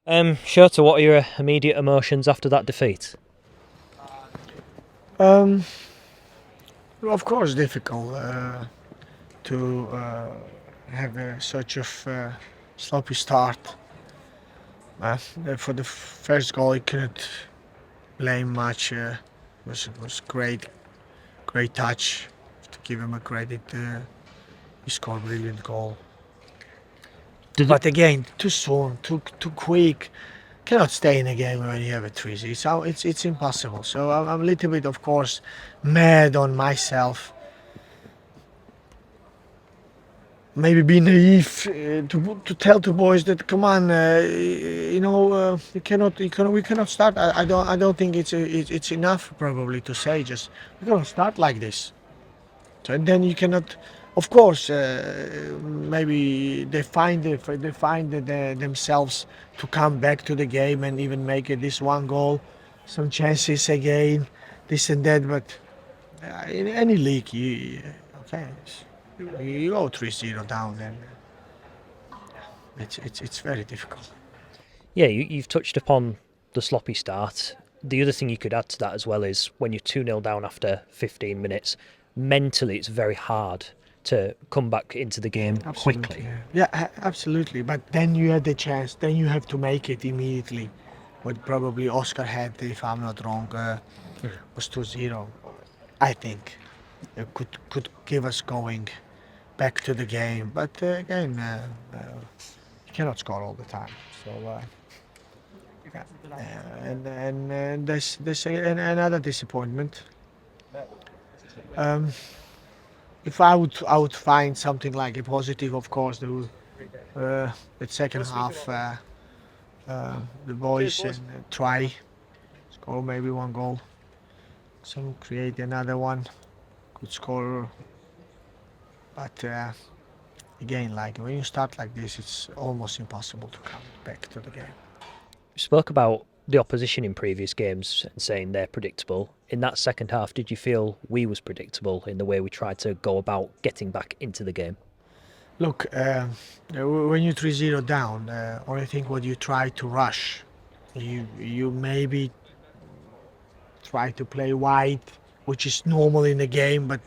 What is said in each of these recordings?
Shota, what are your immediate emotions after that defeat? Um, of course, difficult to have such a sloppy start. For the first goal, you couldn't blame much. Was great touch. To give him a credit, he scored a brilliant goal. Did But it, again, too soon, too quick. Cannot stay in a game when you have a 3-0. So it's impossible. So I'm a little bit, of course, mad on myself. Maybe be naive to tell to boys that come on, we cannot start. I don't think it's enough probably to say just we cannot start like this. So and then you cannot, of course, maybe themselves to come back to the game and even make it this one goal, some chances again, this and that. But in any league, okay, you go 3-0 down, and it's very difficult. yeah, you've touched upon the sloppy start. The other thing you could add to that as well is when you're 2-0 down after 15 minutes, mentally it's very hard to come back into the game Absolutely, quickly. absolutely. But then you had the chance. Then you have to make it immediately. What probably Oscar had, if I'm not wrong, was 2-0. I think could give us going back to the game. But again, you cannot score all the time. So and there's another disappointment. Um, if I would find something like a positive, of course, the second half, the boys and try score maybe one goal, some create another one, could score, but again, like when you start like this, it's almost impossible to come back to the game. You spoke about the opposition in previous games and saying they're predictable. In that second half, did you feel we was predictable in the way we tried to go about getting back into the game? Look, when you 3-0 down, or I think what you try to rush, you maybe try to play wide, which is normal in the game, but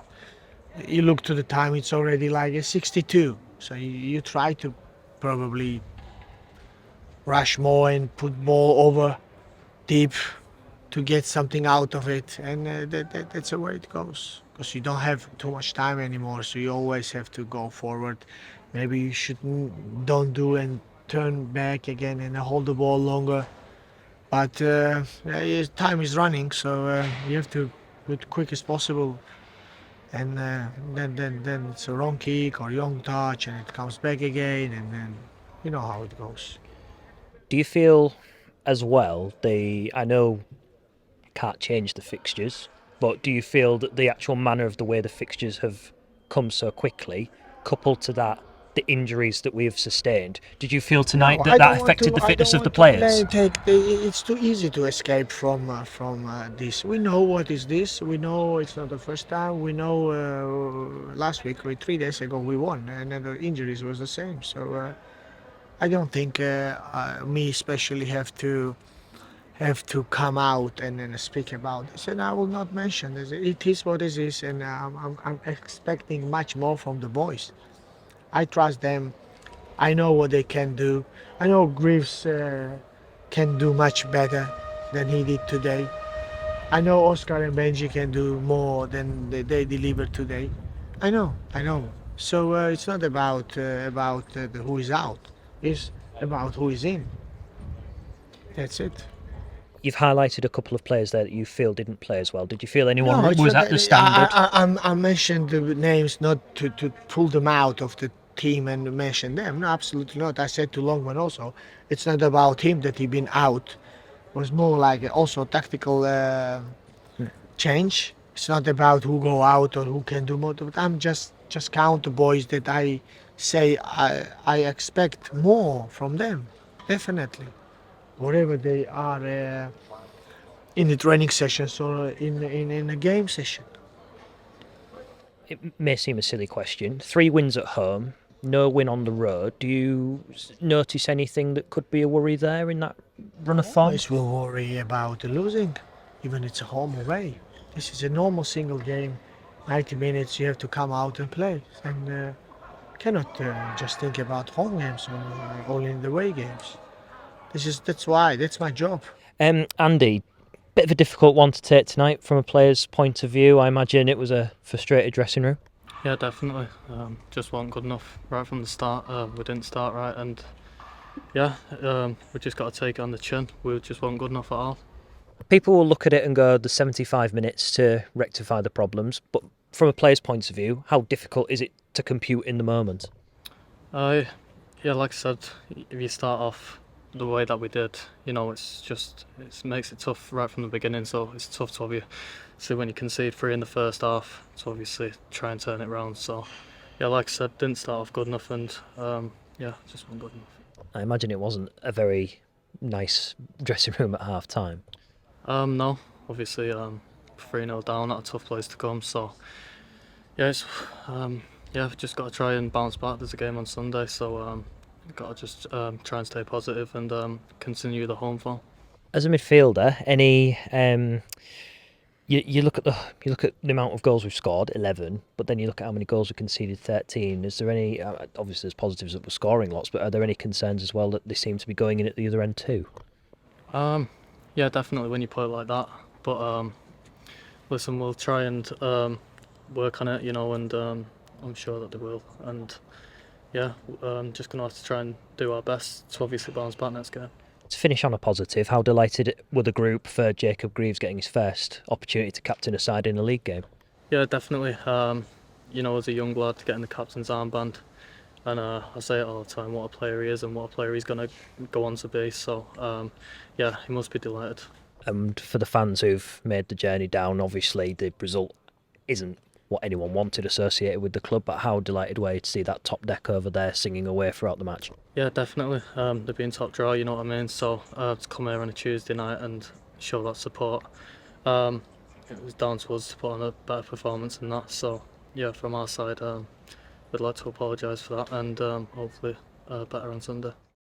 you look to the time, it's already like a 62. So you try to probably rush more and put ball over deep to get something out of it, and that's the way it goes. Because you don't have too much time anymore, so you always have to go forward. Maybe you shouldn't don't do and turn back again and hold the ball longer. But time is running, so you have to do it quick as possible. And then it's a wrong kick or wrong touch, and it comes back again, and then you know how it goes. Do you feel as well I know can't change the fixtures, but do you feel that the actual manner of the way the fixtures have come so quickly, coupled to that the injuries that we have sustained, did you feel No, tonight that that affected the I fitness don't of the want to players? It's too easy to escape from this. We know what is this. We know it's not the first time. We know last week or 3 days ago we won, and then the injuries was the same. So I don't think me especially have to come out and then speak about this. And I will not mention this. It is what it is, and I'm expecting much more from the boys. I trust them. I know what they can do. I know Greaves can do much better than he did today. I know Oscar and Benji can do more than they delivered today. I know. So it's not about the who is out. It's about who is in. That's it. You've highlighted a couple of players there that you feel didn't play as well. Did you feel anyone No, it's was not. at the standard? I mentioned the names not to pull them out of the team and mention them. No, absolutely not. I said to Longman also, it's not about him that he been out. It was more like also tactical change. It's not about who go out or who can do more. I'm just count the boys that I say I expect more from them. Definitely, wherever they are in the training sessions or in a game session. It may seem a silly question. 3 wins at home. no win on the road. Do you notice anything that could be a worry there in that run of form? Always will worry about losing, even it's a home away. This is a normal single game. 90 minutes you have to come out and play, and cannot just think about home games or only in the away games. That's my job. Andy, bit of a difficult one to take tonight from a player's point of view. I imagine it was a frustrated dressing room. Yeah, definitely. Just wasn't good enough right from the start. We didn't start right, and yeah, we just got to take it on the chin. We just weren't good enough at all. People will look at it and go, "There's 75 minutes to rectify the problems," but from a player's point of view, how difficult is it to compute in the moment? Uh, yeah, like I said, if you start off the way that we did, it makes it tough right from the beginning. So it's tough to obviously when you concede three in the first half to obviously try and turn it around. So yeah, like I said, didn't start off good enough, and yeah, just wasn't good enough. I imagine it wasn't a very nice dressing room at half time. No, obviously 3-0 down at a tough place to come. So yeah, yeah, just got to try and bounce back. There's a game on Sunday, so got to just try and stay positive and continue the home form. As a midfielder, you look at the amount of goals we've scored, 11, but then you look at how many goals we conceded, 13. Is there any? Obviously, there's positives that we're scoring lots, but are there any concerns as well that they seem to be going in at the other end too? Yeah, definitely when you put it like that. But listen, we'll try and work on it, and I'm sure that they will. And yeah, just gonna have to try and do our best to obviously bounce back next game. To finish on a positive, how delighted were the group for Jacob Greaves getting his first opportunity to captain a side in a league game? Yeah, definitely. As a young lad getting the captain's armband, and I say it all the time, what a player he is and what a player he's going to go on to be. So yeah, he must be delighted. And for the fans who've made the journey down, obviously the result isn't what anyone wanted associated with the club, but how delighted were you to see that top deck over there singing away throughout the match? Yeah, definitely. They've been top draw, you know what I mean. So to come here on a Tuesday night and show that support, it was down to us to put on a better performance than that. So yeah, from our side, we'd like to apologise for that and hopefully better on Sunday.